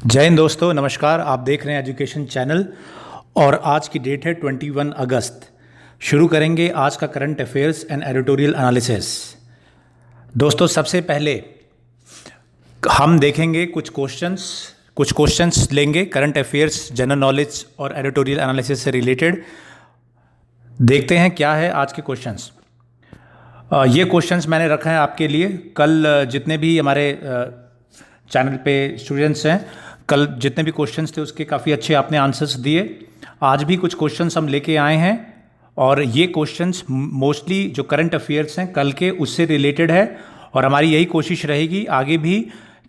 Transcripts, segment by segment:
जय हिंद दोस्तों, नमस्कार। आप देख रहे हैं एजुकेशन चैनल और आज की डेट है 21 अगस्त। शुरू करेंगे आज का current affairs and editorial analysis. दोस्तों, सबसे पहले हम देखेंगे कुछ क्वेश्चंस लेंगे करंट अफेयर्स, जनरल नॉलेज और एडिटोरियल एनालिसिस से रिलेटेड। देखते हैं क्या है आज के क्वेश्चंस। ये क्वेश्चंस मैंने रखा है आपके लिए। कल जितने भी हमारे चैनल पे स्टूडेंट्स हैं, कल जितने भी क्वेश्चंस थे उसके काफ़ी अच्छे आपने आंसर्स दिए। आज भी कुछ क्वेश्चंस हम लेके आए हैं और ये क्वेश्चंस मोस्टली जो करंट अफेयर्स हैं कल के उससे रिलेटेड है। और हमारी यही कोशिश रहेगी आगे भी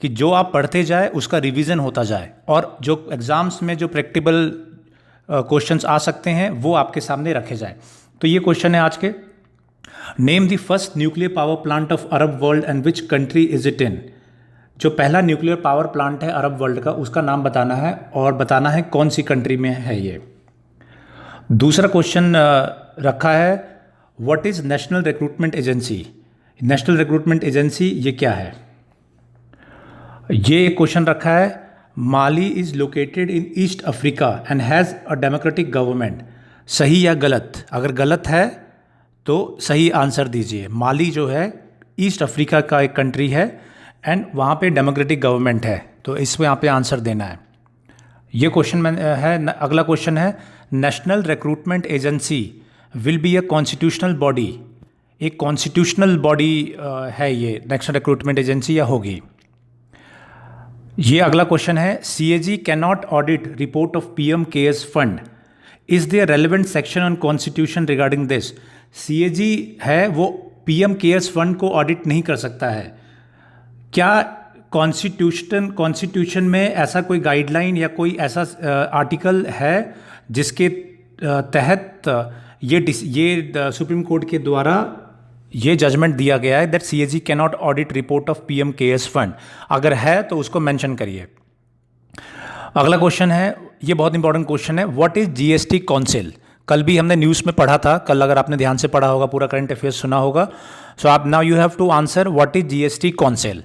कि जो आप पढ़ते जाए उसका रिवीजन होता जाए और जो एग्ज़ाम्स में जो प्रैक्टिकल क्वेश्चंस आ सकते हैं वो आपके सामने रखे जाए। तो ये क्वेश्चन है आज के। Name the first nuclear power plant of Arab world and which country is it in. जो पहला न्यूक्लियर पावर प्लांट है अरब वर्ल्ड का, उसका नाम बताना है और बताना है कौन सी कंट्री में है ये। दूसरा क्वेश्चन रखा है, what is national recruitment agency. National recruitment agency ये क्या है। ये क्वेश्चन रखा है, Mali is located in East Africa and has a democratic government. सही या गलत? अगर गलत है तो सही आंसर दीजिए। माली जो है ईस्ट अफ्रीका का एक कंट्री है एंड वहाँ पे डेमोक्रेटिक गवर्नमेंट है, तो इसमें यहाँ पे आंसर देना है। ये क्वेश्चन में है। अगला क्वेश्चन है, national recruitment agency will be a constitutional body. एक कॉन्स्टिट्यूशनल बॉडी है ये नेशनल रिक्रूटमेंट एजेंसी या होगी। ये अगला क्वेश्चन है, CAG can not audit report of PM cares fund. Is there relevant section on constitution regarding this. CAG है वो PM केयर्स फंड को ऑडिट नहीं कर सकता है। क्या कॉन्स्टिट्यूशन में ऐसा कोई गाइडलाइन या कोई ऐसा आर्टिकल है जिसके तहत ये सुप्रीम कोर्ट के द्वारा ये जजमेंट दिया गया है that CAG can not audit report of PM cares fund. अगर है तो उसको मेंशन करिए। अगला क्वेश्चन है, ये बहुत इंपॉर्टेंट क्वेश्चन है, व्हाट इज GST काउंसिल। कल भी हमने न्यूज़ में पढ़ा था। कल अगर आपने ध्यान से पढ़ा होगा, पूरा करंट अफेयर्स सुना होगा, सो आप now you have to answer what is GST council.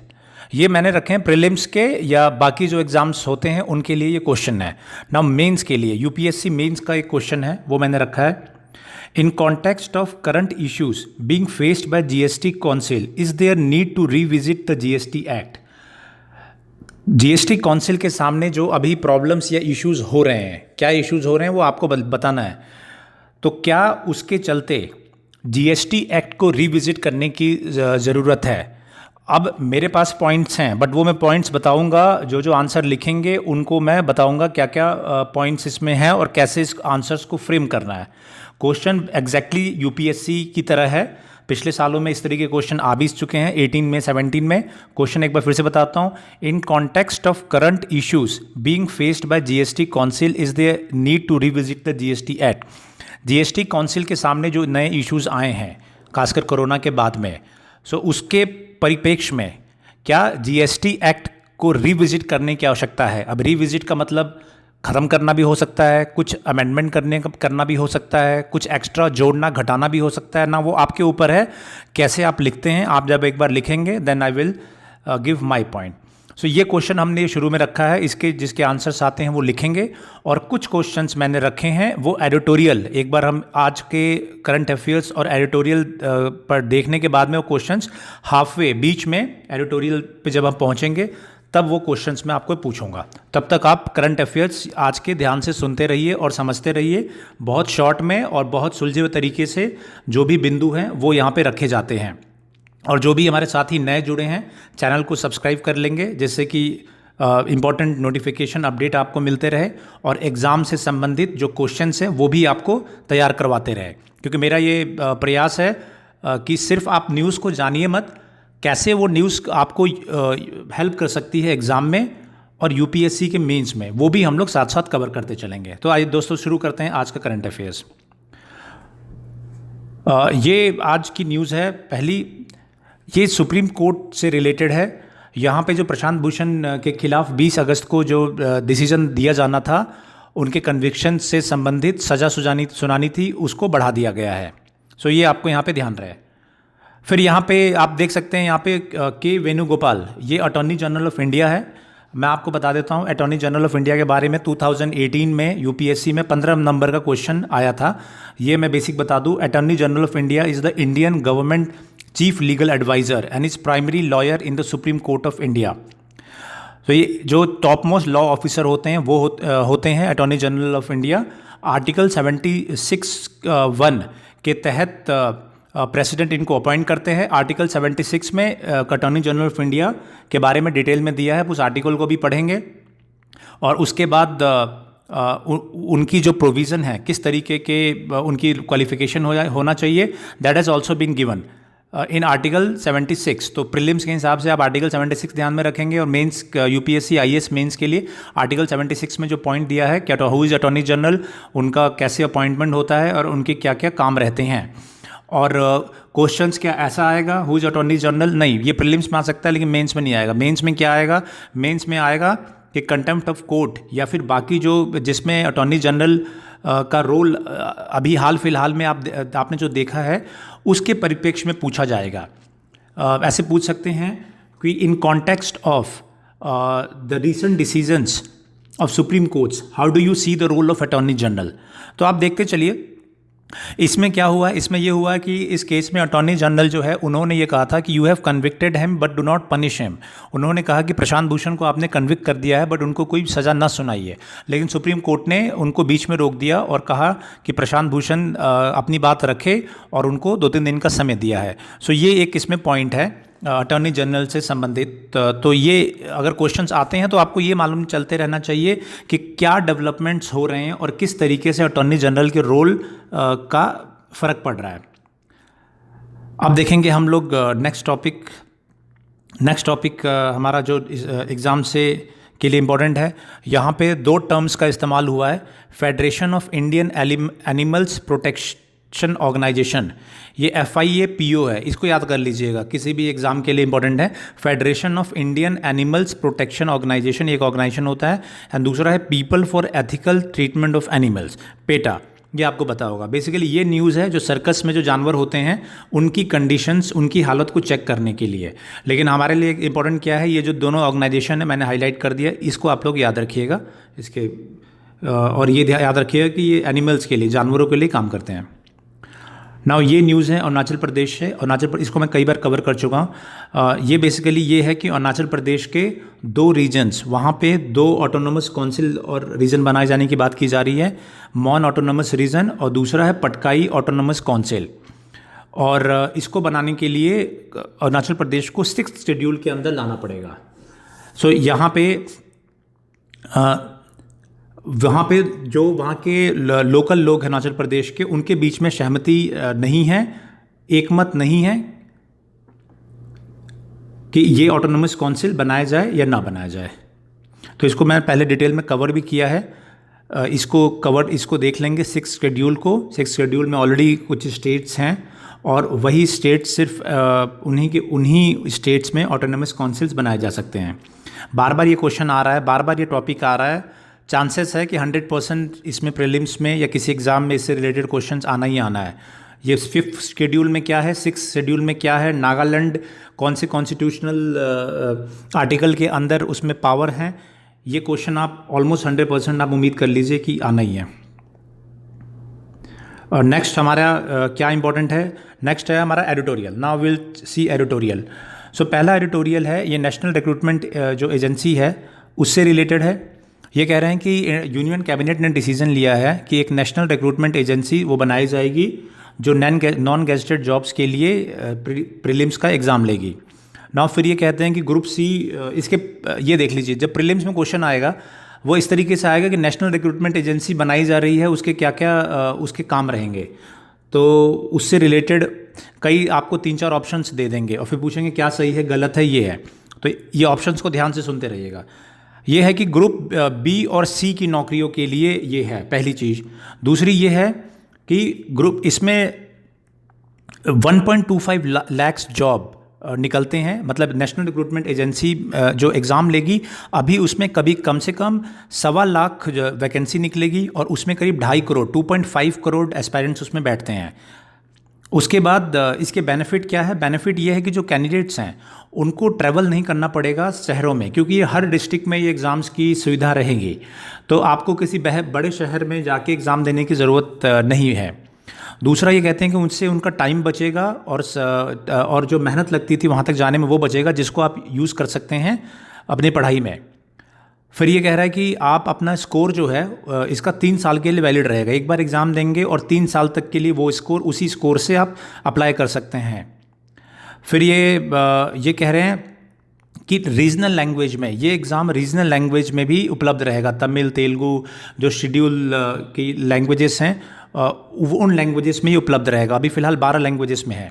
ये मैंने रखे हैं प्रीलिम्स के या बाकी जो एग्जाम्स होते हैं उनके लिए ये क्वेश्चन है। नाउ मेंस के लिए UPSC मेंस का एक क्वेश्चन है, वो मैंने रखा है। In context of current issues being faced by GST council is there need to revisit the GST act. GST council के सामने जो अभी प्रॉब्लम्स या इश्यूज हो रहे हैं, क्या इश्यूज हो रहे हैं वो आपको बताना है। तो क्या उसके चलते GST एक्ट को रिविजिट करने की ज़रूरत है। अब मेरे पास पॉइंट्स हैं बट वो मैं पॉइंट्स बताऊंगा, जो जो आंसर लिखेंगे उनको मैं बताऊंगा क्या क्या पॉइंट्स इसमें हैं और कैसे इस आंसर्स को फ्रेम करना है। क्वेश्चन एग्जैक्टली UPSC की तरह है। पिछले सालों में इस तरीके के क्वेश्चन आ भी चुके हैं, 18 में 17 में। क्वेश्चन एक बार फिर से बताता हूँ, in context of current issues being faced by GST council is there need to revisit the GST act. GST council के सामने जो नए इश्यूज आए हैं खासकर कोरोना के बाद में, सो उसके परिप्रेक्ष्य में क्या GST एक्ट को रिविजिट करने की आवश्यकता है। अब रिविजिट का मतलब ख़त्म करना भी हो सकता है, कुछ अमेंडमेंट करना भी हो सकता है, कुछ एक्स्ट्रा जोड़ना घटाना भी हो सकता है ना। वो आपके ऊपर है कैसे आप लिखते हैं। आप जब एक बार लिखेंगे then I will give my point. So ये क्वेश्चन हमने शुरू में रखा है, इसके जिसके आंसर्स आते हैं वो लिखेंगे। और कुछ क्वेश्चंस मैंने रखे हैं वो एडिटोरियल, एक बार हम आज के करंट अफेयर्स और एडिटोरियल पर देखने के बाद में वो क्वेश्चंस हाफवे बीच में एडिटोरियल पे जब हम पहुंचेंगे तब वो क्वेश्चंस मैं आपको पूछूंगा। तब तक आप करंट अफेयर्स आज के ध्यान से सुनते रहिए और समझते रहिए। बहुत शॉर्ट में और बहुत सुलझे हुए तरीके से जो भी बिंदु हैं वो यहाँ पे रखे जाते हैं। और जो भी हमारे साथी नए जुड़े हैं चैनल को सब्सक्राइब कर लेंगे जिससे कि इम्पॉर्टेंट नोटिफिकेशन अपडेट आपको मिलते रहे और एग्ज़ाम से संबंधित जो क्वेश्चंस हैं वो भी आपको तैयार करवाते रहे। क्योंकि मेरा ये प्रयास है कि सिर्फ आप न्यूज़ को जानिए मत, कैसे वो न्यूज़ आपको हेल्प कर सकती है एग्ज़ाम में और UPSC के मेंस में, वो भी हम लोग साथ साथ कवर करते चलेंगे। तो आइए दोस्तों शुरू करते हैं आज का करंट अफेयर्स। ये आज की न्यूज़ है पहली, ये सुप्रीम कोर्ट से रिलेटेड है। यहाँ पे जो प्रशांत भूषण के खिलाफ 20 अगस्त को जो डिसीजन दिया जाना था, उनके कन्विक्शन से संबंधित सज़ा सुनानी थी, उसको बढ़ा दिया गया है। सो ये आपको यहाँ पे ध्यान रहे। फिर यहाँ पे आप देख सकते हैं, यहाँ पे के वेणुगोपाल, ये अटॉर्नी जनरल ऑफ इंडिया है। मैं आपको बता देता हूँ अटॉर्नी जनरल ऑफ इंडिया के बारे में 2018 में यूपीएससी में 15 नंबर का क्वेश्चन आया था। ये मैं बेसिक बता दूँ, attorney general of India is the Indian government chief legal adviser and is primary lawyer in the Supreme Court of India. तो ये जो टॉप मोस्ट लॉ ऑफिसर होते हैं वो होते हैं attorney general of India. Article 76(1) के तहत प्रेसिडेंट इनको अपॉइंट करते हैं। आर्टिकल 76 में अटॉर्नी जनरल ऑफ इंडिया के बारे में डिटेल में दिया है, उस आर्टिकल को भी पढ़ेंगे। और उसके बाद उनकी जो प्रोविज़न है, किस तरीके के उनकी क्वालिफिकेशन होना चाहिए, that has also been given in article 76। तो प्रीलिम्स के हिसाब से आप आर्टिकल 76 ध्यान में रखेंगे और मेंस यूपीएससी आईएएस मेंस के लिए आर्टिकल 76 में जो पॉइंट दिया है क्या हु इज़ अटॉर्नी जनरल, उनका कैसे अपॉइंटमेंट होता है और उनके क्या क्या काम रहते हैं। और क्वेश्चंस क्या ऐसा आएगा, हु इज़ अटॉर्नी जनरल, नहीं, ये प्रीलिम्स में आ सकता है लेकिन मेंस में नहीं आएगा। मेंस में क्या आएगा, मेंस में आएगा कि कंटेम्प्ट ऑफ कोर्ट या फिर बाकी जो जिसमें अटॉर्नी जनरल का रोल अभी हाल फिलहाल में आपने जो देखा है उसके परिप्रेक्ष्य में पूछा जाएगा। ऐसे पूछ सकते हैं कि in context of the recent decisions of Supreme Courts how do you see the role of attorney general. तो आप देखते चलिए इसमें क्या हुआ। इसमें ये हुआ कि इस केस में अटॉर्नी जनरल जो है उन्होंने ये कहा था कि you have convicted him but do not punish him. उन्होंने कहा कि प्रशांत भूषण को आपने कन्विक्ट कर दिया है बट उनको कोई सज़ा न सुनाई है। लेकिन सुप्रीम कोर्ट ने उनको बीच में रोक दिया और कहा कि प्रशांत भूषण अपनी बात रखे और उनको 2-3 दिन का समय दिया है। सो ये एक इसमें पॉइंट है अटॉर्नी जनरल से संबंधित। तो ये अगर क्वेश्चंस आते हैं तो आपको ये मालूम चलते रहना चाहिए कि क्या डेवलपमेंट्स हो रहे हैं और किस तरीके से अटॉर्नी जनरल के रोल का फ़र्क पड़ रहा है। अब देखेंगे हम लोग नेक्स्ट टॉपिक हमारा जो एग्ज़ाम से के लिए इम्पोर्टेंट है। यहाँ पे 2 टर्म्स का इस्तेमाल हुआ है, federation of Indian animals protection organisation, ये FIAPO है, इसको याद कर लीजिएगा, किसी भी एग्जाम के लिए इंपॉर्टेंट है। Federation of Indian animals protection organisation एक ऑर्गेनाइजेशन होता है एंड दूसरा है people for ethical treatment of animals, PETA. ये आपको पता होगा। बेसिकली ये न्यूज़ है जो सर्कस में जो जानवर होते हैं उनकी कंडीशंस, उनकी हालत को चेक करने के लिए। लेकिन हमारे लिए इंपॉर्टेंट क्या है, ये जो दोनों ऑर्गेनाइजेशन है मैंने हाईलाइट कर दिया, इसको आप लोग याद रखिएगा इसके। और ये याद रखिएगा कि ये एनिमल्स के लिए, जानवरों के लिए काम करते हैं। नाउ ये न्यूज़ है अरुणाचल प्रदेश से। इसको मैं कई बार कवर कर चुका हूँ। ये बेसिकली ये है कि अरुणाचल प्रदेश के 2 रीजन्स, वहाँ पे 2 ऑटोनोमस काउंसिल और रीजन बनाए जाने की बात की जा रही है, मॉन ऑटोनोमस रीजन और दूसरा है पटकाई ऑटोनोमस काउंसिल। और इसको बनाने के लिए अरुणाचल प्रदेश को 6th शेड्यूल के अंदर लाना पड़ेगा। सो यहाँ पे वहाँ पे जो वहाँ के लोकल लोग हैं हिमाचल प्रदेश के, उनके बीच में सहमति नहीं है, एकमत नहीं है कि ये ऑटोनोमस काउंसिल बनाया जाए या ना बनाया जाए। तो इसको मैं पहले डिटेल में कवर भी किया है, इसको देख लेंगे 6th शेड्यूल को। 6th शेड्यूल में ऑलरेडी कुछ स्टेट्स हैं और वही स्टेट्स सिर्फ उन्हीं स्टेट्स में ऑटोनोमस काउंसिल्स बनाए जा सकते हैं। बार बार ये क्वेश्चन आ रहा है, बार बार ये टॉपिक आ रहा है, चांसेस है कि 100% इसमें प्रीलिम्स में या किसी एग्ज़ाम में इससे रिलेटेड क्वेश्चंस आना ही आना है। ये 5th शेड्यूल में क्या है, 6th शेड्यूल में क्या है, नागालैंड कौन से कॉन्स्टिट्यूशनल आर्टिकल के अंदर उसमें पावर हैं, ये क्वेश्चन आप ऑलमोस्ट 100% आप उम्मीद कर लीजिए कि आना ही है। और नेक्स्ट हमारा क्या इंपॉर्टेंट है, नेक्स्ट है हमारा editorial. Now will see editorial. So पहला एडिटोरियल है, ये नेशनल रिक्रूटमेंट जो एजेंसी है उससे रिलेटेड है। ये कह रहे हैं कि यूनियन कैबिनेट ने डिसीजन लिया है कि एक नेशनल रिक्रूटमेंट एजेंसी वो बनाई जाएगी जो नॉन गेजेटेड जॉब्स के लिए प्रीलिम्स का एग्ज़ाम लेगी। नाउ फिर ये कहते हैं कि ग्रुप सी, इसके ये देख लीजिए, जब प्रीलिम्स में क्वेश्चन आएगा वो इस तरीके से आएगा कि नेशनल रिक्रूटमेंट एजेंसी बनाई जा रही है, उसके क्या क्या उसके काम रहेंगे। तो उससे रिलेटेड कई आपको 3-4 ऑप्शंस दे देंगे और फिर पूछेंगे क्या सही है गलत है ये है। तो ये ऑप्शंस को ध्यान से सुनते रहिएगा। ये है कि ग्रुप बी और सी की नौकरियों के लिए ये है पहली चीज़। दूसरी ये है कि ग्रुप इसमें 1.25 लाख जॉब निकलते हैं, मतलब नेशनल रिक्रूटमेंट एजेंसी जो एग्ज़ाम लेगी अभी उसमें कभी कम से कम 1.25 लाख वैकेंसी निकलेगी और उसमें करीब 2.5 करोड़ 2.5 करोड़ एस्पायरेंट्स उसमें बैठते हैं। उसके बाद इसके बेनिफिट क्या है? बेनिफिट ये है कि जो कैंडिडेट्स हैं उनको ट्रैवल नहीं करना पड़ेगा शहरों में, क्योंकि ये हर डिस्ट्रिक्ट में ये एग्ज़ाम्स की सुविधा रहेगी। तो आपको किसी बड़े शहर में जाके एग्ज़ाम देने की ज़रूरत नहीं है। दूसरा ये कहते हैं कि उनसे उनका टाइम बचेगा और जो मेहनत लगती थी वहाँ तक जाने में वो बचेगा, जिसको आप यूज़ कर सकते हैं अपनी पढ़ाई में। फिर ये कह रहा है कि आप अपना स्कोर जो है इसका 3 साल के लिए वैलिड रहेगा। एक बार एग्ज़ाम देंगे और 3 साल तक के लिए वो स्कोर, उसी स्कोर से आप अप्लाई कर सकते हैं। फिर ये कह रहे हैं कि रीजनल लैंग्वेज में ये एग्ज़ाम रीजनल लैंग्वेज में भी उपलब्ध रहेगा। तमिल, तेलुगु जो शेड्यूल की लैंग्वेजेस हैं वो उन लैंग्वेजेस में ही उपलब्ध रहेगा। अभी फ़िलहाल 12 लैंग्वेजेस में है।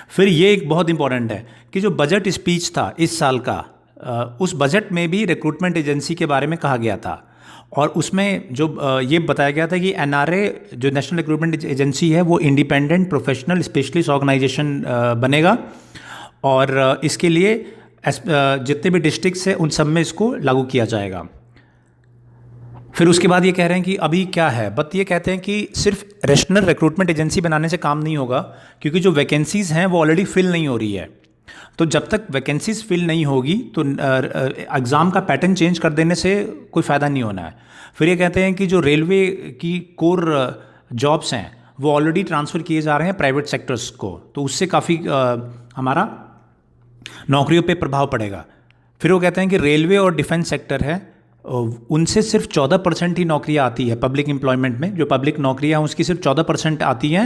फिर ये एक बहुत इंपॉर्टेंट है कि जो बजट स्पीच था इस साल का, उस बजट में भी रिक्रूटमेंट एजेंसी के बारे में कहा गया था। और उसमें जो ये बताया गया था कि एनआरए जो नेशनल रिक्रूटमेंट एजेंसी है वो इंडिपेंडेंट प्रोफेशनल स्पेशलिस्ट ऑर्गेनाइजेशन बनेगा। और इसके लिए जितने भी डिस्ट्रिक्ट्स हैं उन सब में इसको लागू किया जाएगा। फिर उसके बाद ये कह रहे हैं कि अभी क्या है, बट ये कहते हैं कि सिर्फ नेशनल रिक्रूटमेंट एजेंसी बनाने से काम नहीं होगा, क्योंकि जो वैकेंसीज़ हैं वो ऑलरेडी फिल नहीं हो रही है। तो जब तक वैकेंसीज फिल नहीं होगी तो एग्ज़ाम का पैटर्न चेंज कर देने से कोई फ़ायदा नहीं होना है। फिर ये कहते हैं कि जो रेलवे की कोर जॉब्स हैं वो ऑलरेडी ट्रांसफ़र किए जा रहे हैं प्राइवेट सेक्टर्स को, तो उससे काफ़ी हमारा नौकरियों पे प्रभाव पड़ेगा। फिर वो कहते हैं कि रेलवे और डिफेंस सेक्टर है उनसे सिर्फ 14% ही नौकरियाँ आती है पब्लिक एम्प्लॉयमेंट में। जो पब्लिक नौकरियाँ हैं उसकी सिर्फ 14% आती हैं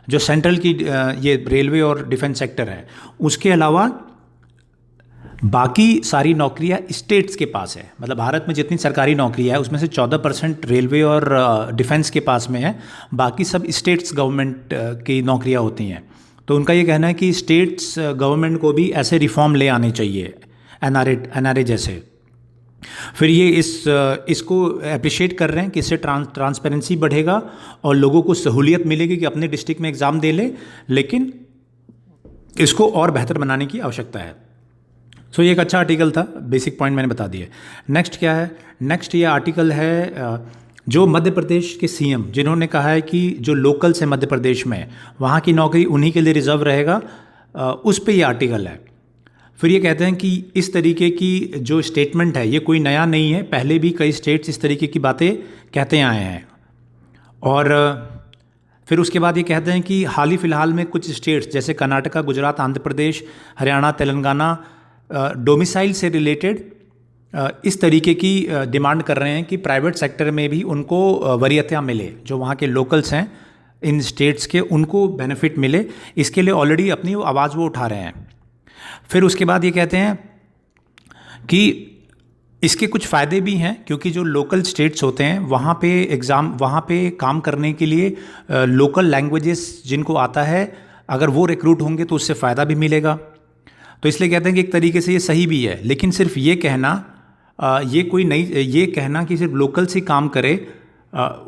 जो सेंट्रल की ये रेलवे और डिफेंस सेक्टर है। उसके अलावा बाकी सारी नौकरियां स्टेट्स के पास है। मतलब भारत में जितनी सरकारी नौकरियां है उसमें से 14% रेलवे और डिफेंस के पास में है, बाकी सब स्टेट्स गवर्नमेंट की नौकरियां होती हैं। तो उनका ये कहना है कि स्टेट्स गवर्नमेंट को भी ऐसे रिफॉर्म ले आने चाहिए एनआरए जैसे। फिर ये इसको अप्रिशिएट कर रहे हैं कि इससे ट्रांसपेरेंसी बढ़ेगा और लोगों को सहूलियत मिलेगी कि अपने डिस्ट्रिक्ट में एग्ज़ाम दे ले, लेकिन इसको और बेहतर बनाने की आवश्यकता है। सो ये एक अच्छा आर्टिकल था, बेसिक पॉइंट मैंने बता दिए। नेक्स्ट क्या है? नेक्स्ट ये आर्टिकल है जो मध्य प्रदेश के सीएम जिन्होंने कहा है कि जो लोकल्स हैं मध्य प्रदेश में वहाँ की नौकरी उन्हीं के लिए रिजर्व रहेगा, उस पर ये आर्टिकल है। फिर ये कहते हैं कि इस तरीके की जो स्टेटमेंट है ये कोई नया नहीं है, पहले भी कई स्टेट्स इस तरीके की बातें कहते आए हैं। और फिर उसके बाद ये कहते हैं कि हाल ही फ़िलहाल में कुछ स्टेट्स जैसे कर्नाटका, गुजरात, आंध्र प्रदेश, हरियाणा, तेलंगाना डोमिसाइल से रिलेटेड इस तरीके की डिमांड कर रहे हैं कि प्राइवेट सेक्टर में भी उनको वरीयता मिले, जो वहाँ के लोकल्स हैं इन स्टेट्स के उनको बेनिफिट मिले। इसके लिए ऑलरेडी अपनी आवाज़ वो उठा रहे हैं। फिर उसके बाद ये कहते हैं कि इसके कुछ फ़ायदे भी हैं, क्योंकि जो लोकल स्टेट्स होते हैं वहाँ पे काम करने के लिए लोकल लैंग्वेजेस जिनको आता है अगर वो रिक्रूट होंगे तो उससे फ़ायदा भी मिलेगा। तो इसलिए कहते हैं कि एक तरीके से ये सही भी है, लेकिन सिर्फ ये कहना ये कहना कि सिर्फ लोकल से काम करे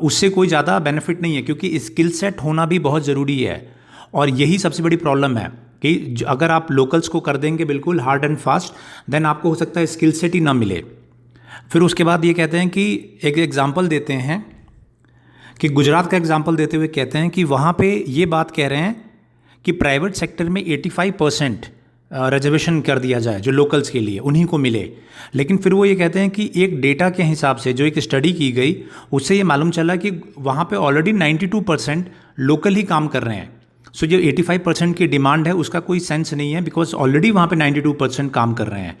उससे कोई ज़्यादा बेनिफिट नहीं है, क्योंकि स्किल सेट होना भी बहुत ज़रूरी है। और यही सबसे बड़ी प्रॉब्लम है कि अगर आप लोकल्स को कर देंगे बिल्कुल हार्ड एंड फास्ट, देन आपको हो सकता है स्किल सेट ही ना मिले। फिर उसके बाद ये कहते हैं कि एक एग्जांपल देते हैं कि गुजरात का एग्जांपल देते हुए कहते हैं कि वहाँ पे ये बात कह रहे हैं कि प्राइवेट सेक्टर में 85% रिजर्वेशन कर दिया जाए जो लोकल्स के लिए, उन्हीं को मिले। लेकिन फिर वो ये कहते हैं कि एक डेटा के हिसाब से जो एक स्टडी की गई उससे ये मालूम चला कि वहाँ पे ऑलरेडी 92% लोकल ही काम कर रहे हैं। सो जो 85% की डिमांड है उसका कोई सेंस नहीं है, बिकॉज ऑलरेडी वहाँ पे 92% काम कर रहे हैं।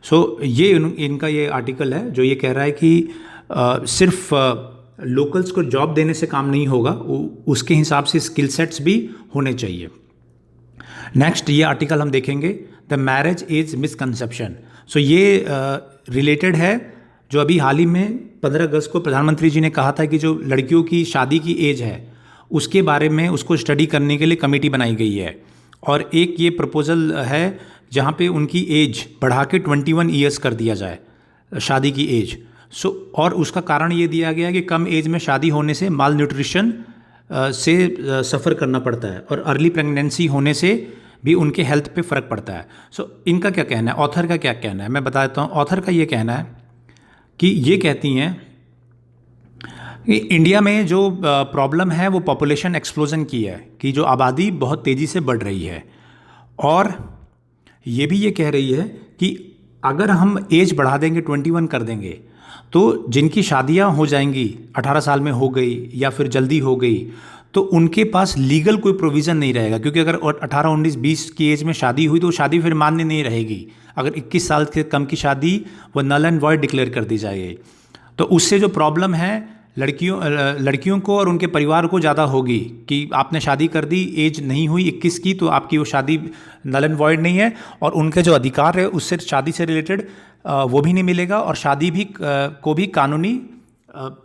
सो ये इनका ये आर्टिकल है जो ये कह रहा है कि सिर्फ लोकल्स को जॉब देने से काम नहीं होगा, उसके हिसाब से स्किल सेट्स भी होने चाहिए। नेक्स्ट ये आर्टिकल हम देखेंगे द मैरिज एज मिसकंसेप्शन। सो ये रिलेटेड है जो अभी हाल ही में 15 अगस्त को प्रधानमंत्री जी ने कहा था कि जो लड़कियों की शादी की एज है उसके बारे में उसको स्टडी करने के लिए कमेटी बनाई गई है। और एक ये प्रपोजल है जहाँ पे उनकी एज बढ़ा के 21 ईयर्स कर दिया जाए शादी की एज। और उसका कारण ये दिया गया है कि कम एज में शादी होने से माल न्यूट्रिशन से सफ़र करना पड़ता है और अर्ली प्रेगनेंसी होने से भी उनके हेल्थ पे फ़र्क पड़ता है। इनका क्या कहना है, ऑथर का क्या कहना है, मैं बता देता हूँ। ऑथर का ये कहना है कि ये कहती हैं इंडिया में जो प्रॉब्लम है वो पॉपुलेशन एक्सप्लोजन की है, कि जो आबादी बहुत तेज़ी से बढ़ रही है। और ये भी ये कह रही है कि अगर हम एज बढ़ा देंगे, 21 कर देंगे, तो जिनकी शादियां हो जाएंगी 18 साल में हो गई या फिर जल्दी हो गई, तो उनके पास लीगल कोई प्रोविज़न नहीं रहेगा। क्योंकि अगर 18, 19, 20 की एज में शादी हुई तो वो शादी फिर मान्य नहीं रहेगी। अगर 21 साल से कम की शादी वो नल एंड वॉइड डिक्लेयर कर दी जाएगी। तो उससे जो प्रॉब्लम है लड़कियों को और उनके परिवार को ज़्यादा होगी कि आपने शादी कर दी, एज नहीं हुई 21 की, तो आपकी वो शादी नल एंड वॉइड नहीं है, और उनके जो अधिकार है उससे शादी से रिलेटेड वो भी नहीं मिलेगा, और शादी भी को भी कानूनी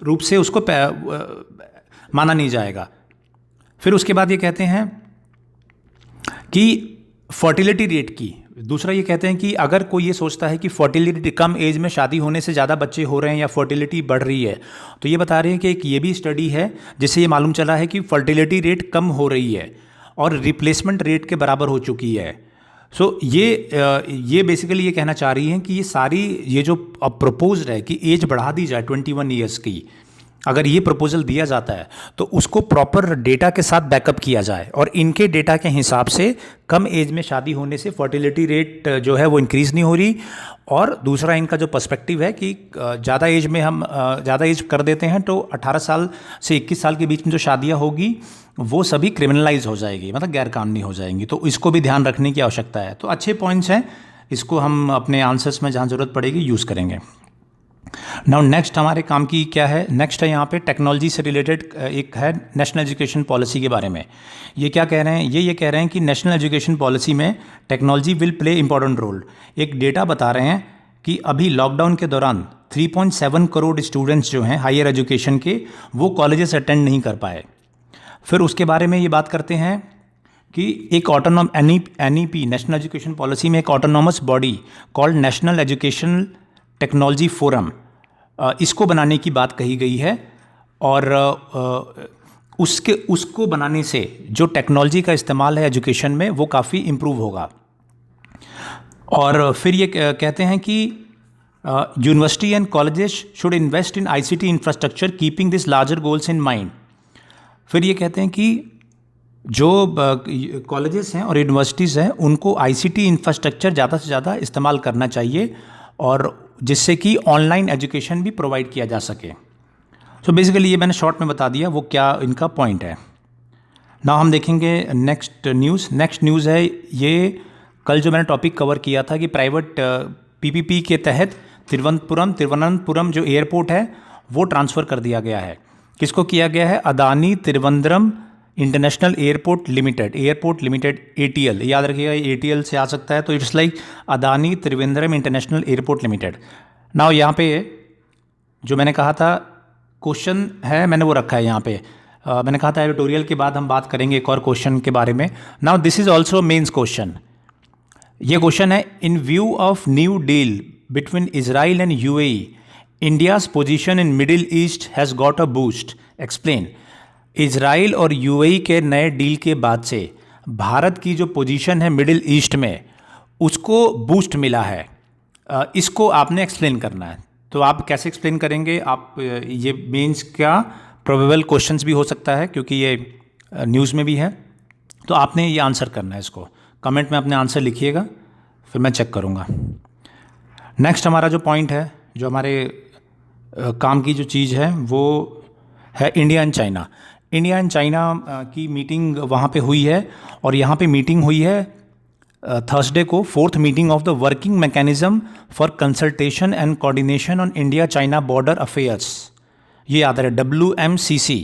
रूप से उसको माना नहीं जाएगा। फिर उसके बाद ये कहते हैं कि फर्टिलिटी रेट की, दूसरा ये कहते हैं कि अगर कोई ये सोचता है कि फर्टिलिटी, कम एज में शादी होने से ज़्यादा बच्चे हो रहे हैं या फर्टिलिटी बढ़ रही है, तो ये बता रहे हैं कि एक ये भी स्टडी है जिससे ये मालूम चला है कि फर्टिलिटी रेट कम हो रही है और रिप्लेसमेंट रेट के बराबर हो चुकी है। सो ये बेसिकली ये कहना चाह रही हैं कि ये जो अब प्रपोज्ड है कि एज बढ़ा दी जाए 21 ईयर्स की, अगर ये प्रपोजल दिया जाता है तो उसको प्रॉपर डेटा के साथ बैकअप किया जाए, और इनके डेटा के हिसाब से कम एज में शादी होने से फर्टिलिटी रेट जो है वो इंक्रीज़ नहीं हो रही। और दूसरा इनका जो पर्सपेक्टिव है कि ज़्यादा एज में हम ज़्यादा एज कर देते हैं तो 18 साल से 21 साल के बीच में जो शादियां होगी वो सभी क्रिमिनलाइज हो जाएगी, मतलब गैर कानूनी हो जाएंगी। तो इसको भी ध्यान रखने की आवश्यकता है। तो अच्छे पॉइंट्स हैं, इसको हम अपने आंसर्स में जहाँ ज़रूरत पड़ेगी यूज़ करेंगे। नाउ नेक्स्ट हमारे काम की क्या है, नेक्स्ट है यहाँ पे टेक्नोलॉजी से रिलेटेड एक है नेशनल एजुकेशन पॉलिसी के बारे में। ये क्या कह रहे हैं, ये कह रहे हैं कि नेशनल एजुकेशन पॉलिसी में technology will play important role. एक डेटा बता रहे हैं कि अभी लॉकडाउन के दौरान 3.7 करोड़ स्टूडेंट्स जो हैं हायर एजुकेशन के, वो कॉलेजेस अटेंड नहीं कर पाए। फिर उसके बारे में ये बात करते हैं कि एक NEP नेशनल एजुकेशन पॉलिसी में एक autonomous body called national education technology forum, इसको बनाने की बात कही गई है। और उसको बनाने से जो टेक्नोलॉजी का इस्तेमाल है एजुकेशन में वो काफ़ी इम्प्रूव होगा। और फिर ये कहते हैं कि university and colleges should invest in ICT infrastructure keeping this larger goals in mind. फिर ये कहते हैं कि जो कॉलेजेस हैं और यूनिवर्सिटीज़ हैं उनको ICT इंफ्रास्ट्रक्चर ज़्यादा से ज़्यादा इस्तेमाल करना चाहिए, और जिससे कि ऑनलाइन एजुकेशन भी प्रोवाइड किया जा सके। सो बेसिकली ये मैंने शॉर्ट में बता दिया वो क्या इनका पॉइंट है। नाउ हम देखेंगे नेक्स्ट न्यूज़ है ये, कल जो मैंने टॉपिक कवर किया था कि प्राइवेट PPP के तहत तिरुवनंतपुरम जो एयरपोर्ट है वो ट्रांसफ़र कर दिया गया है। किसको किया गया है, Adani Thiruvananthapuram international airport limited ATL, याद रखिएगा ATL से आ सकता है, तो it's like Adani Trivandrum international airport limited. Now यहाँ पे जो मैंने कहा था क्वेश्चन है, मैंने वो रखा है यहाँ पे। मैंने कहा था एडिटोरियल के बाद हम बात करेंगे एक और क्वेश्चन के बारे में। Now this is also mains question. ये क्वेश्चन है, in view of new deal between Israel and UAE, India's position in middle east has got a boost, explain. Israel और UAE के नए डील के बाद से भारत की जो पोजीशन है मिडिल ईस्ट में उसको बूस्ट मिला है, इसको आपने एक्सप्लेन करना है। तो आप कैसे एक्सप्लेन करेंगे, आप ये मेंस का प्रोबेबल क्वेश्चंस भी हो सकता है क्योंकि ये न्यूज़ में भी है, तो आपने ये आंसर करना है। इसको कमेंट में अपने आंसर लिखिएगा, फिर मैं चेक करूँगा। नेक्स्ट हमारा जो पॉइंट है, जो हमारे काम की जो चीज़ है वो है इंडिया एंड चाइना की मीटिंग वहाँ पे हुई है, और यहाँ पे मीटिंग हुई है थर्सडे को, 4th meeting of the working mechanism for consultation and coordination on India China border affairs. ये याद रहे, WMCC,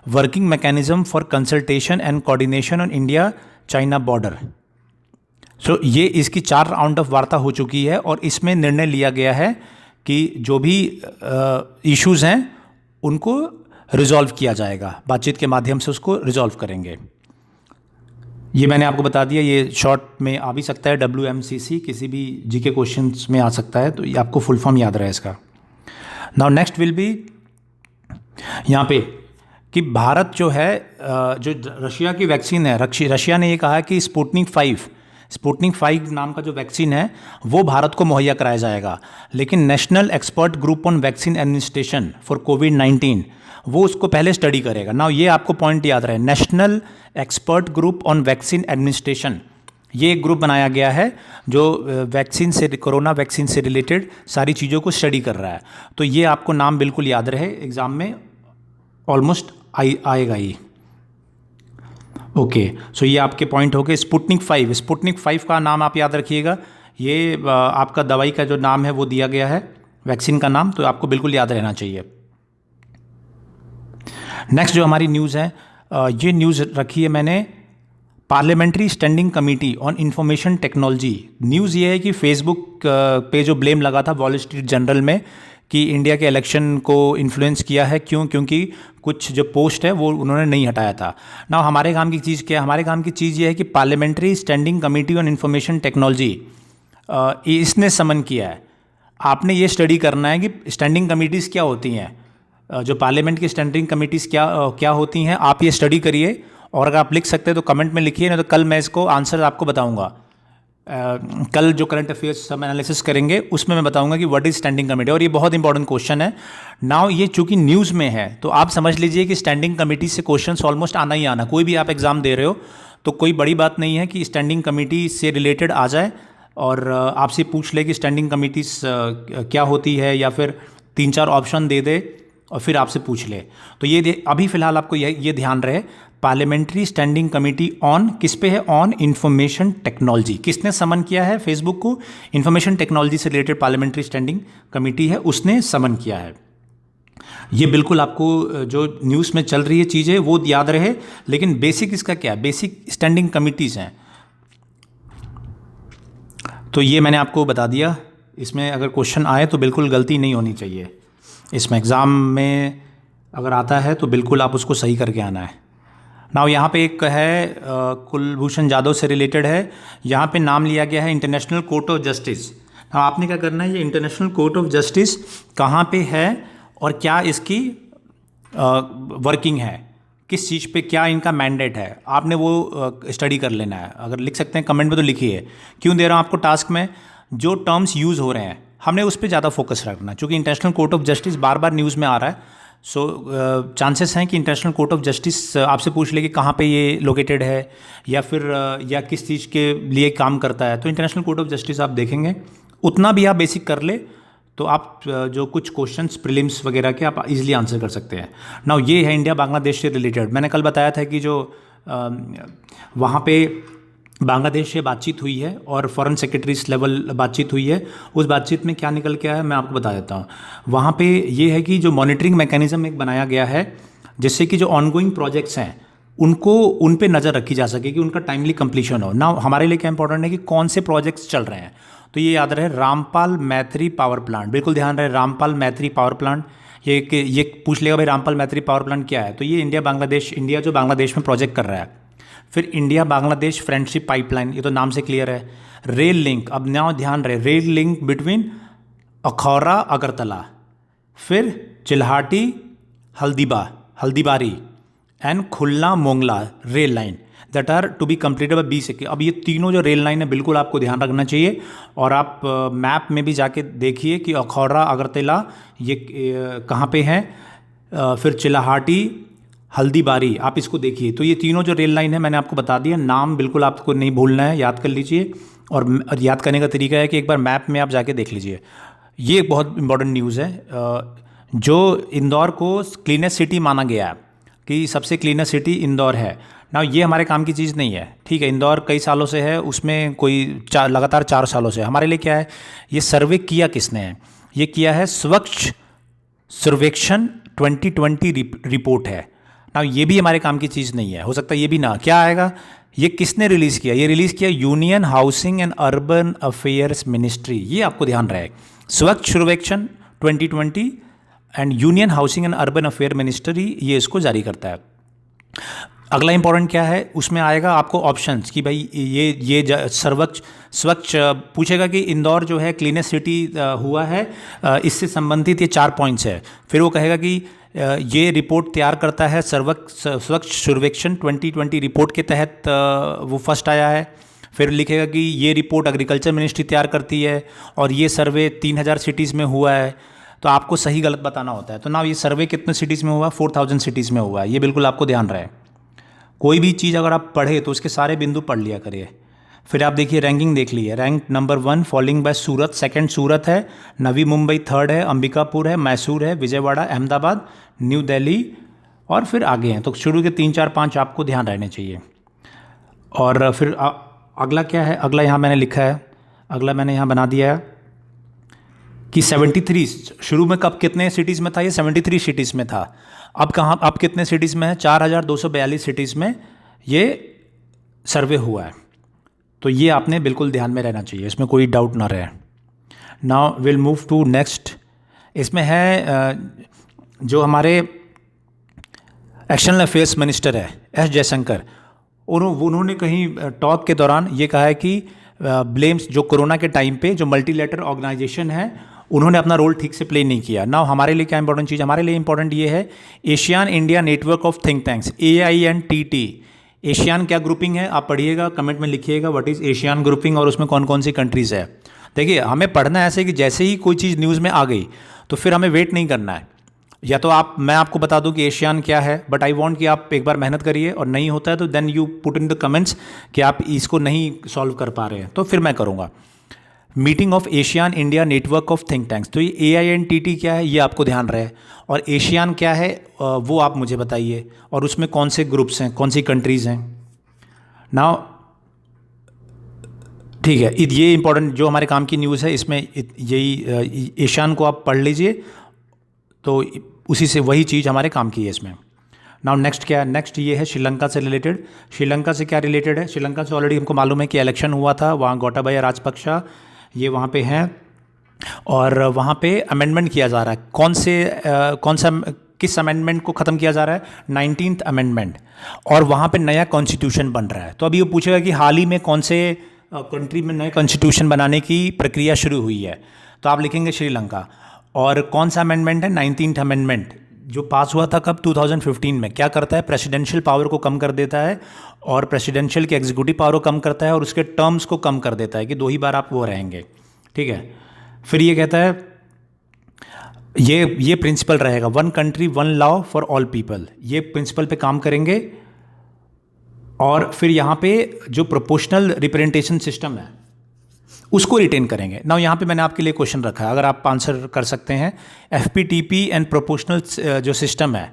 working mechanism for consultation and coordination on India China border. So ये इसकी 4 राउंड ऑफ वार्ता हो चुकी है, और इसमें निर्णय लिया गया है कि जो भी इश्यूज़ हैं उनको रिजॉल्व किया जाएगा, बातचीत के माध्यम से उसको रिजॉल्व करेंगे। ये मैंने आपको बता दिया, ये शॉर्ट में आ भी सकता है, WMCC किसी भी GK क्वेश्चंस में आ सकता है, तो ये आपको फुल फॉर्म याद रहे इसका। नाउ नेक्स्ट विल बी यहाँ पे कि भारत जो है जो रशिया की वैक्सीन है, रशिया ने ये कहा कि स्पुतनिक 5 स्पुतनिक 5 नाम का जो वैक्सीन है वो भारत को मुहैया कराया जाएगा, लेकिन national expert group on vaccine administration for कोविड-19 वो उसको पहले स्टडी करेगा। नाउ ये आपको पॉइंट याद रहे, national expert group on vaccine administration, ये एक ग्रुप बनाया गया है जो वैक्सीन से, कोरोना वैक्सीन से रिलेटेड सारी चीज़ों को स्टडी कर रहा है। तो ये आपको नाम बिल्कुल याद रहे, एग्ज़ाम में ऑलमोस्ट आएगा ही। ओके, सो ये आपके पॉइंट हो गए। स्पुतनिक 5, स्पुतनिक 5 का नाम आप याद रखिएगा, ये आपका दवाई का जो नाम है वो दिया गया है, वैक्सीन का नाम, तो आपको बिल्कुल याद रहना चाहिए। नेक्स्ट जो हमारी न्यूज़ है, ये न्यूज़ रखी है मैंने, parliamentary standing committee on information technology. News ये है कि फेसबुक पे जो ब्लेम लगा था वॉल स्ट्रीट जर्नल में कि इंडिया के इलेक्शन को इन्फ्लुएंस किया है, क्योंकि कुछ जो पोस्ट है वो उन्होंने नहीं हटाया था। ना हमारे काम की चीज़ क्या है, हमारे काम की चीज़ ये है कि parliamentary standing committee on information technology इसने समन किया है। आपने ये स्टडी करना है कि स्टैंडिंग कमेटीज़ क्या होती हैं, जो पार्लियामेंट की स्टैंडिंग कमेटीज़ क्या होती हैं, आप ये स्टडी करिए। और अगर आप लिख सकते हैं तो कमेंट में लिखिए, नहीं तो कल मैं इसको आंसर आपको बताऊंगा। कल जो करंट अफेयर्स हम एनालिसिस करेंगे उसमें मैं बताऊंगा कि व्हाट इज स्टैंडिंग कमेटी, और ये बहुत इंपॉर्टेंट क्वेश्चन है। नाउ ये चूंकि न्यूज़ में है तो आप समझ लीजिए कि स्टैंडिंग कमेटी से क्वेश्चंस ऑलमोस्ट आना ही आना, कोई भी आप एग्जाम दे रहे हो तो कोई बड़ी बात नहीं है कि स्टैंडिंग कमेटी से रिलेटेड आ जाए और आपसे पूछ ले कि स्टैंडिंग कमेटीज क्या होती है, या फिर 3-4 ऑप्शन दे दे और फिर आपसे पूछ ले। तो ये अभी फ़िलहाल आपको ये ध्यान रहे, पार्लियामेंट्री स्टैंडिंग कमेटी ऑन किस पे है, ऑन इंफॉर्मेशन टेक्नोलॉजी। किसने समन किया है फेसबुक को, इंफॉर्मेशन टेक्नोलॉजी से रिलेटेड पार्लियामेंट्री स्टैंडिंग कमेटी है, उसने समन किया है। ये बिल्कुल आपको जो न्यूज़ में चल रही है चीज़ें वो याद रहे, लेकिन बेसिक इसका क्या है, बेसिक स्टैंडिंग कमिटीज़ हैं। तो ये मैंने आपको बता दिया, इसमें अगर क्वेश्चन आए तो बिल्कुल गलती नहीं होनी चाहिए। इसमें एग्ज़ाम में अगर आता है तो बिल्कुल आप उसको सही करके आना है। नाउ यहाँ पे एक है कुलभूषण जाधव से रिलेटेड है, यहाँ पे नाम लिया गया है international court of justice. Now आपने क्या करना है, ये इंटरनेशनल कोर्ट ऑफ जस्टिस कहाँ पे है और क्या इसकी वर्किंग है, किस चीज़ पे क्या इनका मैंडेट है, आपने वो स्टडी कर लेना है। अगर लिख सकते हैं कमेंट में तो लिखिए। क्यों दे रहा हूँ आपको टास्क में, जो टर्म्स यूज़ हो रहे हैं हमने उस पर ज़्यादा फोकस रखना, क्योंकि international court of justice bar bar news में आ रहा है। सो चांसेस हैं कि इंटरनेशनल कोर्ट ऑफ जस्टिस आपसे पूछ ले कि कहाँ पे ये लोकेटेड है, या फिर या किस चीज़ के लिए काम करता है। तो इंटरनेशनल कोर्ट ऑफ जस्टिस आप देखेंगे, उतना भी आप बेसिक कर ले तो आप जो कुछ क्वेश्चंस प्रीलिम्स वगैरह के आप इजीली आंसर कर सकते हैं। नाउ ये है इंडिया बांग्लादेश से रिलेटेड। मैंने कल बताया था कि जो वहाँ पे बांग्लादेश से बातचीत हुई है और फॉरेन सेक्रेटरीज लेवल बातचीत हुई है, उस बातचीत में क्या निकल के आया मैं आपको बता देता हूँ। वहाँ पे ये है कि जो मॉनिटरिंग मैकेनिज्म एक बनाया गया है, जिससे कि जो ऑनगोइंग प्रोजेक्ट्स हैं उनको उन पे नज़र रखी जा सके कि उनका टाइमली कंप्लीशन हो। ना हमारे लिए क्या इंपॉर्टेंट है कि कौन से प्रोजेक्ट्स चल रहे हैं, तो ये याद रहे, रामपाल मैत्री पावर प्लांट, बिल्कुल ध्यान रहे, रामपाल मैत्री पावर प्लांट। ये पूछ लेगा भाई रामपाल मैत्री पावर प्लांट क्या है, तो ये इंडिया जो बांग्लादेश में प्रोजेक्ट कर रहा है। फिर इंडिया बांग्लादेश फ्रेंडशिप पाइपलाइन, ये तो नाम से क्लियर है। रेल लिंक, अब ना ध्यान रहे, rail link between Akhaura Agartala, फिर Chilahati Haldibari and Khulna Mongla rail line that are to be completed by 2021। अब ये तीनों जो रेल लाइन है बिल्कुल आपको ध्यान रखना चाहिए, और आप मैप में भी जाके देखिए कि अखौरा अगरतला ये कहाँ पे है, फिर चिल्हाटी हल्दीबारी आप इसको देखिए। तो ये तीनों जो रेल लाइन है मैंने आपको बता दिया, नाम बिल्कुल आपको नहीं भूलना है, याद कर लीजिए। और याद करने का तरीका है कि एक बार मैप में आप जाके देख लीजिए। ये एक बहुत इंपॉर्टेंट न्यूज़ है, जो इंदौर को क्लीनेस्ट सिटी माना गया है कि सबसे क्लीनेस्ट सिटी इंदौर है। ना ये हमारे काम की चीज़ नहीं है, ठीक है, इंदौर कई सालों से है, उसमें कोई लगातार 4 सालों से। हमारे लिए क्या है, ये सर्वे किया किसने है, ये किया है स्वच्छ सर्वेक्षण 2020 रिपोर्ट है। ना ये भी हमारे काम की चीज़ नहीं है, हो सकता है ये भी ना, क्या आएगा, ये किसने रिलीज़ किया, ये रिलीज़ किया union housing and urban affairs ministry. ये आपको ध्यान रहे, स्वच्छ सर्वेक्षण 2020 and union housing and urban affair ministry ये इसको जारी करता है। अगला इंपॉर्टेंट क्या है, उसमें आएगा आपको ऑप्शंस कि भाई ये स्वच्छ पूछेगा कि इंदौर जो है क्लीनेस्ट सिटी हुआ है, इससे संबंधित ये 4 पॉइंट्स है। फिर वो कहेगा कि ये रिपोर्ट तैयार करता है स्वच्छ सर्वेक्षण 2020 रिपोर्ट के तहत वो फर्स्ट आया है। फिर लिखेगा कि ये रिपोर्ट एग्रीकल्चर मिनिस्ट्री तैयार करती है और ये सर्वे 3000 सिटीज़ में हुआ है। तो आपको सही गलत बताना होता है। तो ना ये सर्वे कितने सिटीज़ में हुआ, 4000 सिटीज़ में हुआ है, ये बिल्कुल आपको ध्यान रहे। कोई भी चीज़ अगर आप पढ़े तो उसके सारे बिंदु पढ़ लिया करिए। फिर आप देखिए रैंकिंग देख लीजिए, rank number 1 following by Surat, second Surat है, नवी मुंबई थर्ड है, अंबिकापुर है, मैसूर है, विजयवाड़ा, अहमदाबाद, न्यू दिल्ली और फिर आगे हैं। तो शुरू के 3 4 5 आपको ध्यान रहने चाहिए। और फिर अगला क्या है, अगला यहाँ मैंने लिखा है, अगला मैंने यहाँ बना दिया है कि 73 शुरू में कब कितने सिटीज़ में था, ये 73 सिटीज़ में था। अब कहाँ, अब कितने सिटीज़ में है, 4242 सिटीज़ में ये सर्वे हुआ है। तो ये आपने बिल्कुल ध्यान में रहना चाहिए, इसमें कोई डाउट ना रहे। Now will move to next. इसमें है जो हमारे एक्सटर्नल अफेयर्स मिनिस्टर है एस जयशंकर, उन्होंने कहीं टॉक के दौरान ये कहा है कि ब्लेम्स जो कोरोना के टाइम पे जो मल्टीलेटरल ऑर्गेनाइजेशन है उन्होंने अपना रोल ठीक से प्ले नहीं किया। नाउ हमारे लिए क्या इंपॉर्टेंट चीज़, हमारे लिए इंपॉर्टेंट ये है ASEAN India network of think tanks, AINTT। ASEAN क्या ग्रुपिंग है आप पढ़िएगा, कमेंट में लिखिएगा व्हाट इज़ एशियान ग्रुपिंग और उसमें कौन कौन सी कंट्रीज़ है। देखिए हमें पढ़ना ऐसे कि जैसे ही कोई चीज़ न्यूज़ में आ गई तो फिर हमें वेट नहीं करना है, या तो मैं आपको बता दूं कि एशियान क्या है, बट आई वांट कि आप एक बार मेहनत करिए और नहीं होता है तो then you put in the comments कि आप इसको नहीं सॉल्व कर पा रहे हैं, तो फिर मैं करूँगा। Meeting of ASEAN India network of think tanks, तो ये AINTT क्या है ये आपको ध्यान रहे, और एशियान क्या है वो आप मुझे बताइए, और उसमें कौन से ग्रुप्स हैं, कौन सी कंट्रीज़ हैं। नाउ ठीक है, ये इंपॉर्टेंट जो हमारे काम की न्यूज़ है, इसमें यही एशियान को आप पढ़ लीजिए, तो उसी से वही चीज़ हमारे काम की है इसमें। नाउ नेक्स्ट क्या है, नेक्स्ट ये है श्रीलंका से रिलेटेड। श्रीलंका से क्या रिलेटेड है, श्रीलंका से ऑलरेडी हमको मालूम है कि इलेक्शन हुआ था, वहाँ गोटाबाया राजपक्षा ये वहाँ पे हैं और वहाँ पे अमेंडमेंट किया जा रहा है। कौन सा किस अमेंडमेंट को ख़त्म किया जा रहा है, 19th अमेंडमेंट, और वहाँ पे नया कॉन्स्टिट्यूशन बन रहा है। तो अभी वो पूछेगा कि हाल ही में कौन से कंट्री में नए कॉन्स्टिट्यूशन बनाने की प्रक्रिया शुरू हुई है, तो आप लिखेंगे श्रीलंका। और कौन सा अमेंडमेंट है, 19th अमेंडमेंट, जो पास हुआ था कब, 2015 में। क्या करता है, प्रेसिडेंशियल पावर को कम कर देता है और प्रेसिडेंशियल की एग्जीक्यूटिव पावर को कम करता है और उसके टर्म्स को कम कर देता है कि 2 ही बार आप वो रहेंगे, ठीक है। फिर ये कहता है ये प्रिंसिपल रहेगा, 1 country 1 law for all people, ये प्रिंसिपल पे काम करेंगे। और फिर यहाँ पे जो प्रोपोर्शनल रिप्रेजेंटेशन सिस्टम है उसको रिटेन करेंगे। नाउ यहाँ पे मैंने आपके लिए क्वेश्चन रखा है, अगर आप आंसर कर सकते हैं, FPTP एंड प्रोपोर्शनल जो सिस्टम है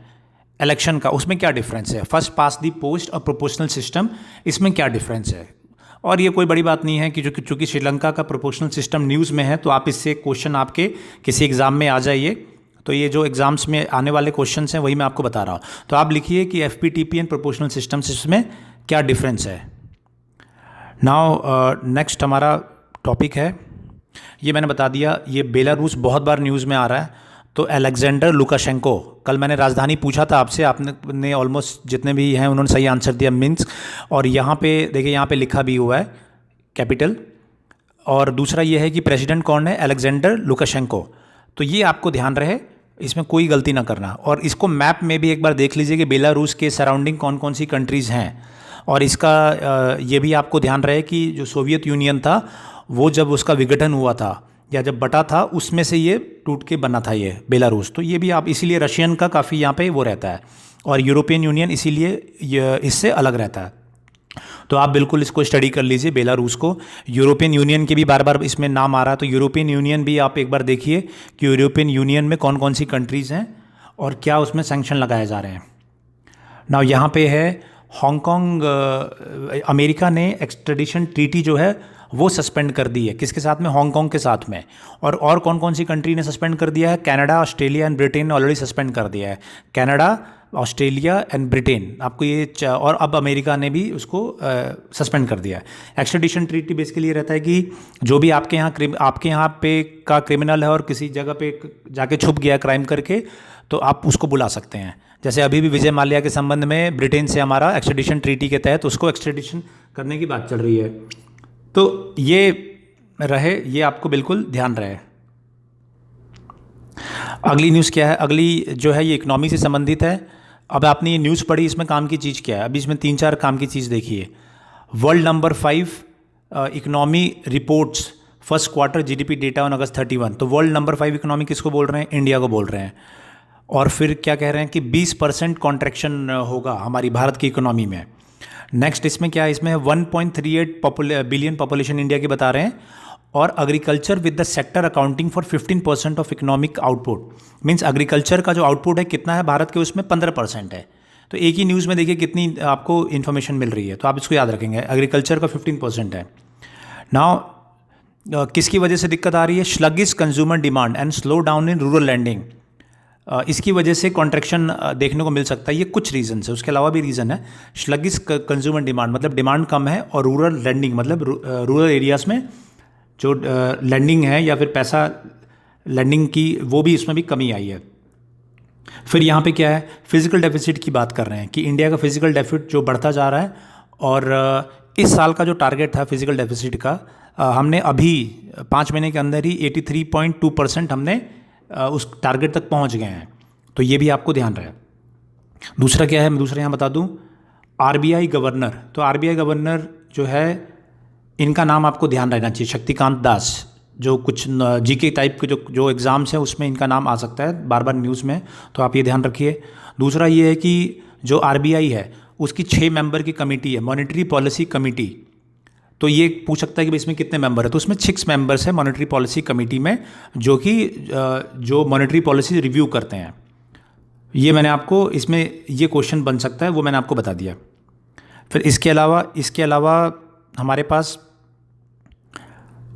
इलेक्शन का, उसमें क्या डिफरेंस है, फर्स्ट पास दी पोस्ट और प्रोपोर्शनल सिस्टम, इसमें क्या डिफरेंस है। और ये कोई बड़ी बात नहीं है कि चूँकि श्रीलंका का प्रोपोर्शनल सिस्टम न्यूज़ में है, तो आप इससे क्वेश्चन आपके किसी एग्ज़ाम में आ जाइए, तो ये जो एग्ज़ाम्स में आने वाले क्वेश्चन हैं वही मैं आपको बता रहा हूँ। तो आप लिखिए कि FPTP एंड प्रोपोर्शनल सिस्टम्स में क्या डिफरेंस है। नाउ नेक्स्ट हमारा टॉपिक है, ये मैंने बता दिया, ये बेलारूस बहुत बार न्यूज़ में आ रहा है। तो अलेक्जेंडर लुकाशेंको, कल मैंने राजधानी पूछा था आपसे, आपने ऑलमोस्ट जितने भी हैं उन्होंने सही आंसर दिया, मिन्स्क। और यहाँ पे देखिए, यहाँ पे लिखा भी हुआ है कैपिटल। और दूसरा ये है कि प्रेसिडेंट कौन है, अलेक्जेंडर लुकाशेंको। तो ये आपको ध्यान रहे, इसमें कोई गलती ना करना। और इसको मैप में भी एक बार देख लीजिए कि बेलारूस के सराउंडिंग कौन कौन सी कंट्रीज़ हैं। और इसका ये भी आपको ध्यान रहे कि जो सोवियत यूनियन था वो जब उसका विघटन हुआ था या जब बटा था, उसमें से ये टूट के बना था ये बेलारूस। तो ये भी आप, इसीलिए रशियन का काफ़ी यहाँ पे वो रहता है, और यूरोपियन यूनियन इसीलिए इससे अलग रहता है। तो आप बिल्कुल इसको स्टडी कर लीजिए बेलारूस को। यूरोपियन यूनियन के भी बार बार इसमें नाम आ रहा है, तो यूरोपियन यूनियन भी आप एक बार देखिए कि यूरोपियन यूनियन में कौन कौन सी कंट्रीज़ हैं और क्या उसमें सैंक्शन लगाए जा रहे हैं। नाउ यहाँ पे है हांगकांग, अमेरिका ने एक्सट्रेडिशन ट्रीटी जो है वो सस्पेंड कर दी है, किसके साथ में, हांगकांग के साथ में। और कौन कौन सी कंट्री ने सस्पेंड कर दिया है, कनाडा, ऑस्ट्रेलिया एंड ब्रिटेन ने ऑलरेडी सस्पेंड कर दिया है। कनाडा, ऑस्ट्रेलिया एंड ब्रिटेन, आपको ये और अब अमेरिका ने भी उसको सस्पेंड कर दिया है। एक्सट्रेडिशन ट्रीटी बेसिकली ये रहता है कि जो भी आपके यहाँ पे का क्रिमिनल है और किसी जगह पे जाके छुप गया क्राइम करके, तो आप उसको बुला सकते हैं। जैसे अभी भी विजय माल्या के संबंध में ब्रिटेन से हमारा एक्सट्रेडिशन ट्रीटी के तहत उसको एक्सट्रेडिशन करने की बात चल रही है। तो ये रहे, ये आपको बिल्कुल ध्यान रहे। अगली न्यूज़ क्या है, अगली जो है ये इकोनॉमी से संबंधित है। अब आपने ये न्यूज़ पढ़ी, इसमें काम की चीज़ क्या है, अभी इसमें 3-4 काम की चीज़ देखिए। World number 5 economy reports first quarter GDP data on August 31, तो वर्ल्ड नंबर 5 इकोनॉमी किसको बोल रहे हैं? इंडिया को बोल रहे हैं। और फिर क्या कह रहे हैं कि 20% कॉन्ट्रैक्शन होगा हमारी भारत की इकोनॉमी में। नेक्स्ट इसमें क्या है? इसमें 1.38 बिलियन पॉपुलेशन इंडिया की बता रहे हैं, और agriculture with the sector accounting for 15% of economic output. Means agriculture का जो आउटपुट है कितना है भारत के, उसमें 15% है। तो एक ही न्यूज़ में देखिए कितनी आपको इन्फॉर्मेशन मिल रही है, तो आप इसको याद रखेंगे। एग्रीकल्चर का 15% है। नाउ किसकी वजह से दिक्कत आ रही है? Sluggish consumer demand and slow down in rural landing. इसकी वजह से कॉन्ट्रैक्शन देखने को मिल सकता है। ये कुछ रीज़न है, उसके अलावा भी रीज़न है। स्लगिश कंज्यूमर डिमांड मतलब डिमांड कम है, और रूरल लैंडिंग मतलब रूरल एरियाज़ में जो लैंडिंग है या फिर पैसा लैंडिंग की, वो भी इसमें भी कमी आई है। फिर यहाँ पे क्या है? फिजिकल डेफिसिट की बात कर रहे हैं कि इंडिया का फिजिकल डेफिसिट जो बढ़ता जा रहा है, और इस साल का जो टारगेट था फिजिकल डेफिसिट का, हमने अभी 5 महीने के अंदर ही 83.2% हमने उस टारगेट तक पहुँच गए हैं। तो ये भी आपको ध्यान रहे। दूसरा क्या है, मैं दूसरा यहाँ बता दूँ, आरबीआई गवर्नर। तो आरबीआई गवर्नर जो है, इनका नाम आपको ध्यान रहना चाहिए, शक्तिकांत दास। जो कुछ जीके टाइप के जो एग्ज़ाम्स हैं उसमें इनका नाम आ सकता है बार बार न्यूज़ में, तो आप ये ध्यान रखिए। दूसरा ये है कि जो आरबीआई है उसकी 6 मेंबर की कमेटी है, मॉनेटरी पॉलिसी कमेटी। तो ये पूछ सकता है कि भाई इसमें कितने मेंबर है, तो उसमें 6 मेंबर्स हैं मॉनेटरी पॉलिसी कमेटी में, जो कि जो मॉनेटरी पॉलिसी रिव्यू करते हैं। ये मैंने आपको, इसमें ये क्वेश्चन बन सकता है, वो मैंने आपको बता दिया। फिर इसके अलावा हमारे पास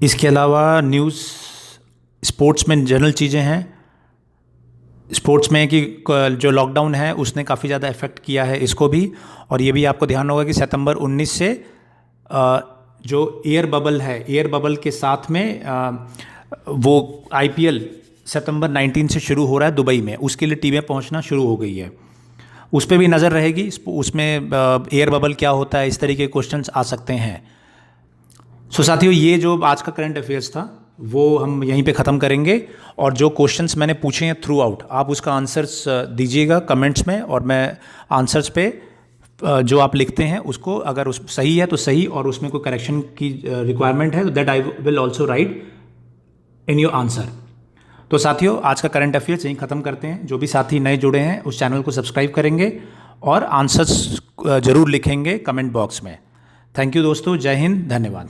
न्यूज़, स्पोर्ट्स में जनरल चीज़ें हैं। स्पोर्ट्स में कि जो लॉकडाउन है उसने काफ़ी ज़्यादा इफ़ेक्ट किया है इसको भी। और ये भी आपको ध्यान होगा कि सितंबर 19 से जो एयर बबल है, एयर बबल के साथ में वो आईपीएल सितंबर 19 से शुरू हो रहा है दुबई में, उसके लिए टीमें पहुंचना शुरू हो गई है। उस पर भी नज़र रहेगी, उसमें एयर बबल क्या होता है, इस तरीके के क्वेश्चंस आ सकते हैं। सो साथियों, ये जो आज का करंट अफेयर्स था वो हम यहीं पे ख़त्म करेंगे। और जो क्वेश्चंस मैंने पूछे हैं थ्रू आउट, आप उसका आंसर्स दीजिएगा कमेंट्स में, और मैं आंसर्स पे जो आप लिखते हैं उसको, अगर उस सही है तो सही, और उसमें कोई करेक्शन की रिक्वायरमेंट है तो that I will also right in your answer. तो साथियों, आज का करंट अफेयर्स यहीं ख़त्म करते हैं। जो भी साथी नए जुड़े हैं उस चैनल को सब्सक्राइब करेंगे और आंसर्स ज़रूर लिखेंगे कमेंट बॉक्स में। थैंक यू दोस्तों, जय हिंद, धन्यवाद।